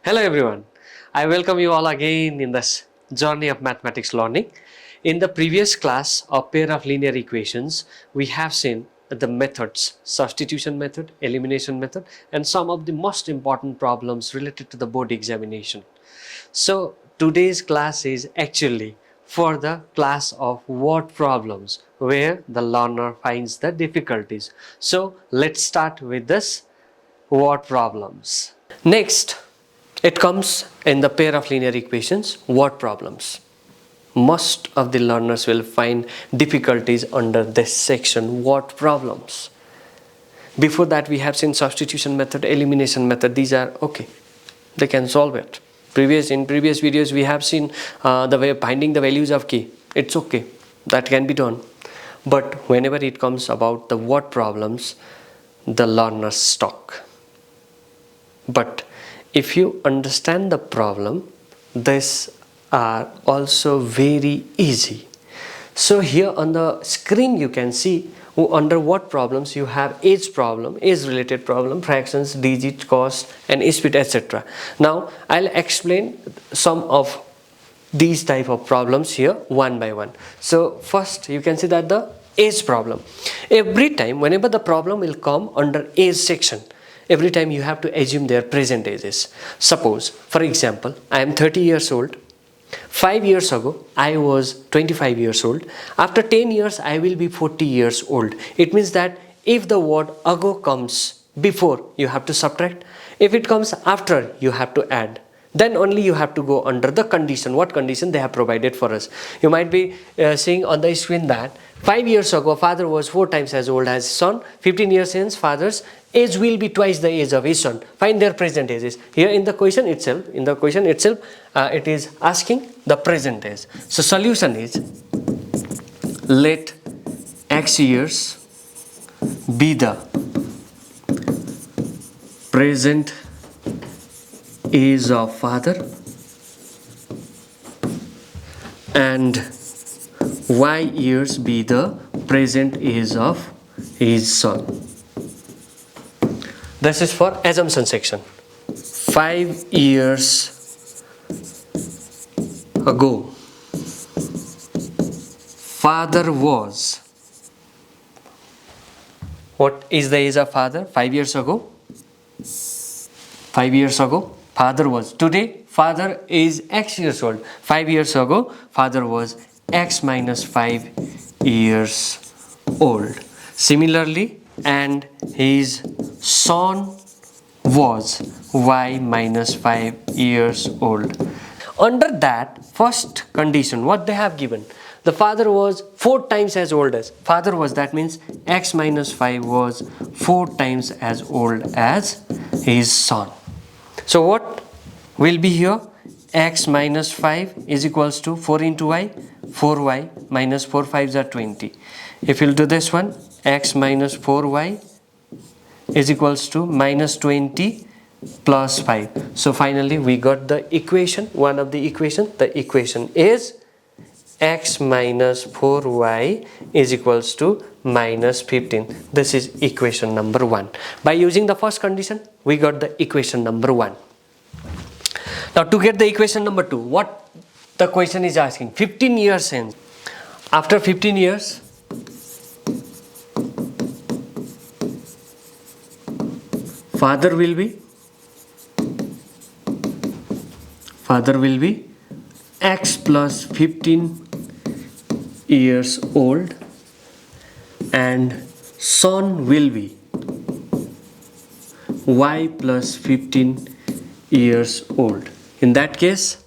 Hello everyone, I welcome you all again in this journey of mathematics learning. In the previous class of pair of linear equations, we have seen the methods, substitution method, elimination method, and some of the most important problems related to the board examination. So today's class is actually for the class of word problems where the learner finds the difficulties. So let's start with this word problems. Next, it comes in the pair of linear equations, word problems. Most of the learners will find difficulties under this section, word problems. Before that, we have seen substitution method, elimination method. These are okay, they can solve it. In previous videos, we have seen the way of finding the values of key. It's okay, that can be done. But whenever it comes about the word problems, the learners stuck. But if you understand the problem, these are also very easy. So here on the screen you can see under what problems you have age problem, age related problem, fractions, digit, cost and speed, etc. Now I'll explain some of these type of problems here one by one. So first you can see that the age problem. Every time whenever the problem will come under age section, every time you have to assume their present ages. Suppose, for example, I am 30 years old. 5 years ago, I was 25 years old. After 10 years, I will be 40 years old. It means that if the word ago comes before, you have to subtract. If it comes after, you have to add. Then only you have to go under the condition. What condition they have provided for us? You might be seeing on the screen that 5 years ago, father was 4 times as old as son. 15 years hence, father's age will be twice the age of his son. Find their present ages. Here in the question itself, it is asking the present age. So solution is, let x years be the present age of father and y years be the present age of his son. This is for assumption section. 5 years ago, father was, what is the age of father? 5 years ago. 5 years ago, father was. Today, father is x years old. 5 years ago, father was x minus 5 years old. Similarly, and his son was y minus 5 years old. Under that first condition, what they have given? The father was 4 times as old as. Father was, that means x minus 5 was 4 times as old as his son. So what will be here? X minus 5 is equals to 4 into y, 4y minus 4 5s are 20. If you'll do this one, x minus 4y is equals to minus 20 plus 5. So finally we got the equation, one of the equation. The equation is x minus 4y is equals to minus 15. This is equation number 1. By using the first condition, we got the equation number 1. Now to get the equation number 2, what the question is asking? 15 years hence. After 15 years, father will be x plus 15 years old and son will be y plus 15 years old. In that case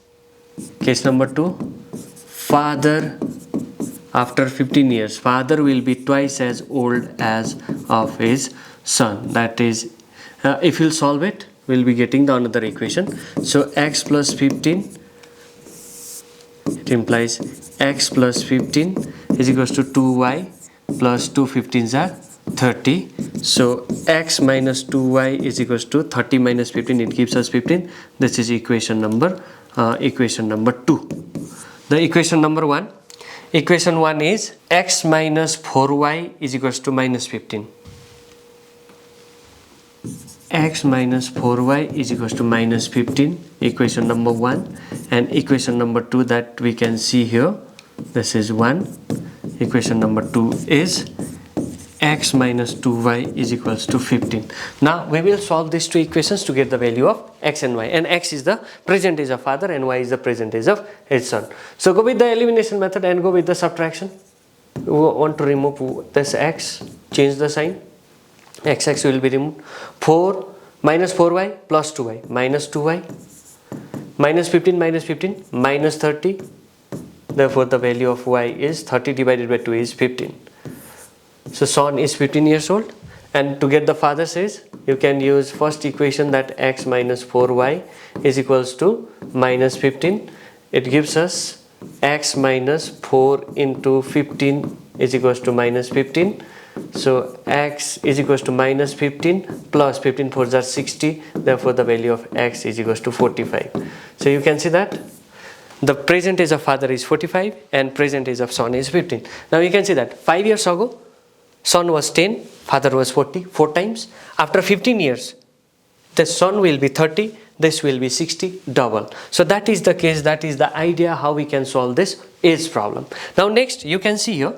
number 2, father after 15 years, father will be twice as old as of his son. That is, if you'll solve it, we'll be getting the another equation. So x plus 15, it implies x plus 15 is equals to 2y plus 2 15s are 30. So x minus 2y is equals to 30 minus 15, it gives us 15. This is equation number 2. The equation number 1. Equation 1 is x minus 4y is equals to minus 15. x minus 4y is equals to minus 15, equation number 1, and equation number 2 that we can see here, this is 1. Equation number 2 is x minus 2y is equals to 15. Now we will solve these two equations to get the value of x and y, and x is the present age of father and y is the present age of his son. So go with the elimination method and go with the subtraction. We want to remove this x, change the sign, x will be removed. 4 minus 4y plus 2y minus 2y, minus 15 minus 30, therefore the value of y is 30 divided by 2 is 15. So son is 15 years old, and to get the father's age you can use first equation, that x minus 4y is equals to minus 15. It gives us x minus 4 into 15 is equals to minus 15. So x is equals to minus 15 plus 15 4s are 60, therefore the value of x is equals to 45. So you can see that the present age of father is 45 and present age of son is 15. Now you can see that 5 years ago son was 10, father was 40, 4 times. After 15 years, the son will be 30, this will be 60, double. So that is the case, that is the idea how we can solve this age problem. Now next you can see here,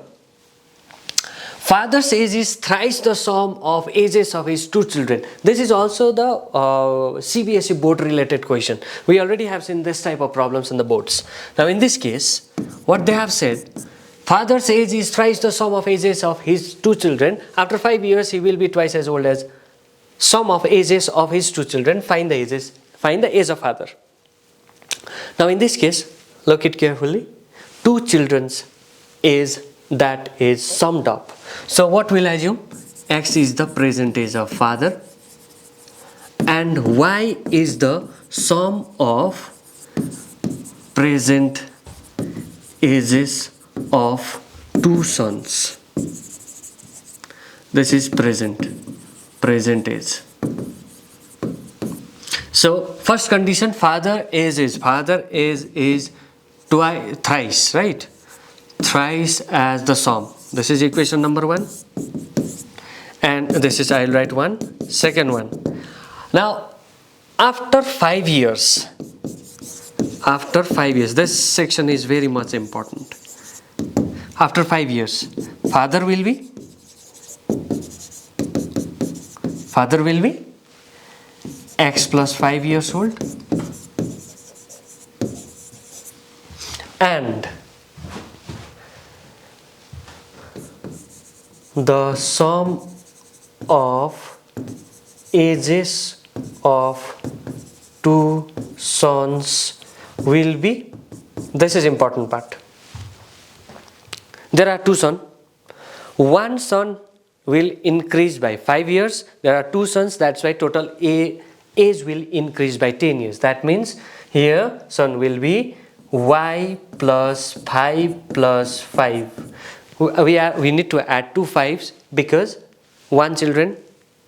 father's age is thrice the sum of ages of his two children. This is also the CBSE board related question. We already have seen this type of problems in the boards. Now in this case, what they have said, father's age is thrice the sum of ages of his two children. After 5 years, he will be twice as old as sum of ages of his two children. Find the age of father. Now in this case, look it carefully. Two children's age that is summed up. So what will I assume? X is the present age of father and y is the sum of present ages of two sons. This is present age. So first condition, father age is thrice, right? Thrice as the sum. This is equation number 1, and this is, I'll write 1. Second one, now after 5 years, this section is very much important. After 5 years, father will be x plus 5 years old, and the sum of ages of two sons will be, this is important part. There are two sons. One son will increase by 5 years. There are two sons, that's why total age will increase by 10 years. That means here son will be y plus 5 plus 5. We need to add 2 5s because one children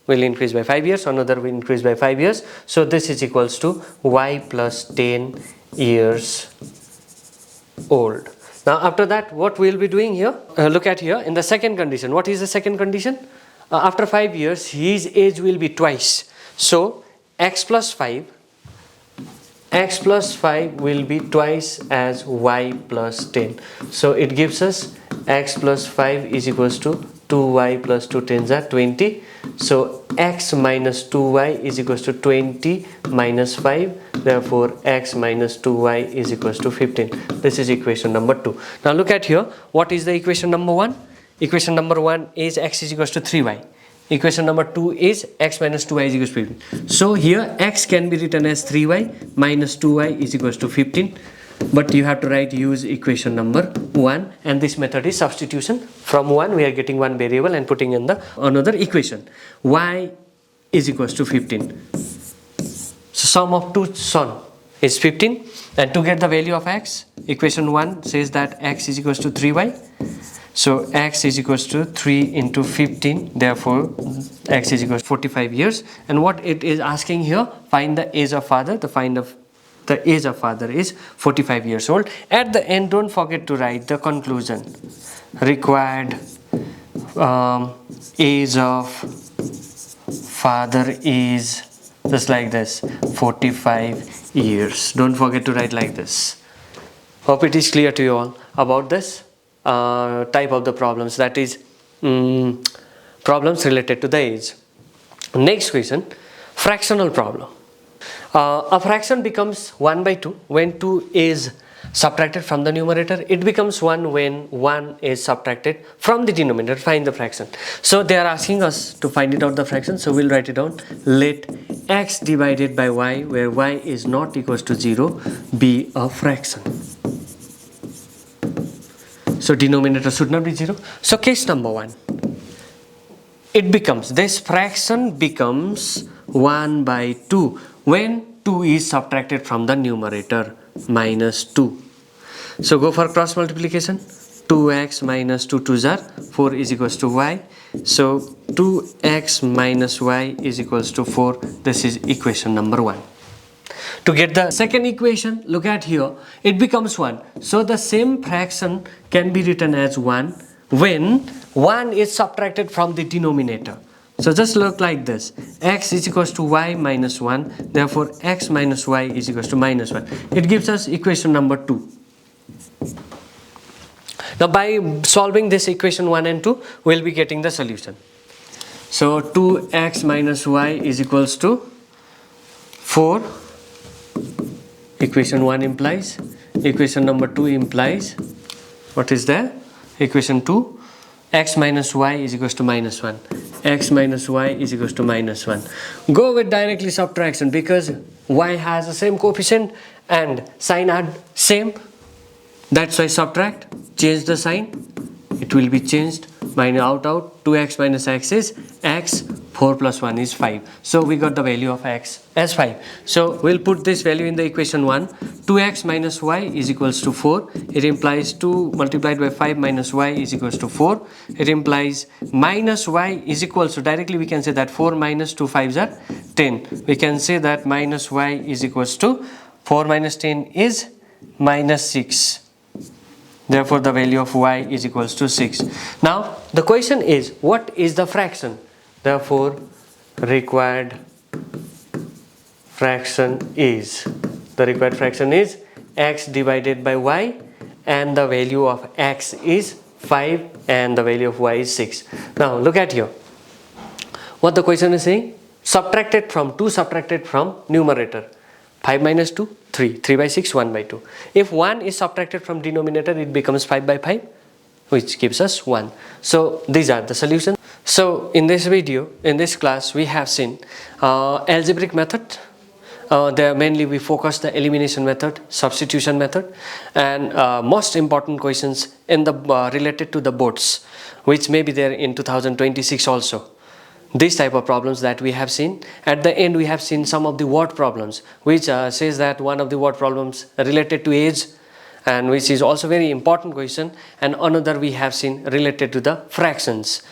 will increase by 5 years, another will increase by 5 years. So this is equals to y plus 10 years old. Now after that, what we will be doing here, look at here in the second condition. What is the second condition? After 5 years, his age will be twice. So x plus 5 will be twice as y plus 10. So it gives us x plus 5 is equals to 2y plus 2 10s are 20. So x minus 2y is equals to 20 minus 5. Therefore x minus 2y is equals to 15. This is equation number 2. Now look at here. What is the equation number 1? Equation number 1 is x is equals to 3y. Equation number 2 is x minus 2y is equals to 15. So here x can be written as 3y minus 2y is equals to 15. But you have to use equation number 1, and this method is substitution. From 1 we are getting one variable and putting in the another equation. Y is equals to 15. So sum of two sons is 15, and to get the value of x, equation 1 says that x is equals to 3y. So x is equals to 3 into 15, therefore x is equals to 45 years. And what it is asking here, find the age of father. The age of father is 45 years old. At the end, don't forget to write the conclusion. Required age of father is just like this 45 years. Don't forget to write like this. Hope it is clear to you all about this type of the problems, that is problems related to the age. Next question, fractional problem. A fraction becomes 1 by 2 when 2 is subtracted from the numerator. It becomes 1 when 1 is subtracted from the denominator. Find the fraction. So they are asking us to find it out the fraction. So we'll write it down. Let x divided by y, where y is not equals to 0, be a fraction. So denominator should not be 0. So case number 1. It becomes, this fraction becomes 1 by 2 when 2 is subtracted from the numerator, minus 2. So go for cross multiplication. 2x minus 2 2s are 4 is equals to y. So 2x minus y is equals to 4. This is equation number 1. To get the second equation, look at here. It becomes 1. So the same fraction can be written as 1 when 1 is subtracted from the denominator. So just look like this. X is equals to y minus 1. Therefore, x minus y is equals to minus 1. It gives us equation number 2. Now by solving this equation 1 and 2, we'll be getting the solution. So 2x minus y is equals to 4. Equation 1 implies. Equation number 2 implies. What is there? Equation 2. X minus y is equals to minus 1. X minus y is equals to minus 1. Go with directly subtraction because y has the same coefficient and sign are same. That's why subtract. Change the sign. It will be changed. Minus out. 2x minus x is x. 4 plus 1 is 5. So we got the value of x as 5. So we'll put this value in the equation 1. 2x minus y is equals to 4. It implies 2 multiplied by 5 minus y is equals to 4. It implies minus y is equals to, directly we can say that 4 minus 2 5s are 10. We can say that minus y is equals to 4 minus 10 is minus 6. Therefore the value of y is equals to 6. Now the question is, what is the fraction? Therefore required fraction is, x divided by y, and the value of x is 5 and the value of y is 6. Now look at here. What the question is saying? Subtracted from numerator. 5 minus 2, 3. 3 by 6, 1 by 2. If 1 is subtracted from denominator, it becomes 5 by 5, which gives us 1. So these are the solutions. So in this video, in this class, we have seen algebraic method. There mainly we focus the elimination method, substitution method, and most important questions in the related to the boards, which may be there in 2026 also. These type of problems that we have seen. At the end, we have seen some of the word problems, which says that one of the word problems related to age, and which is also very important question, and another we have seen related to the fractions.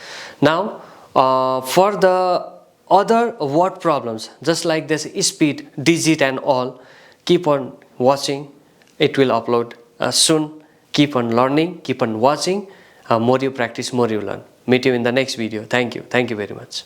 Now for the other word problems, just like this speed, digit and all, keep on watching. It will upload soon. Keep on learning, keep on watching. More you practice, more you learn. Meet you in the next video. Thank you very much.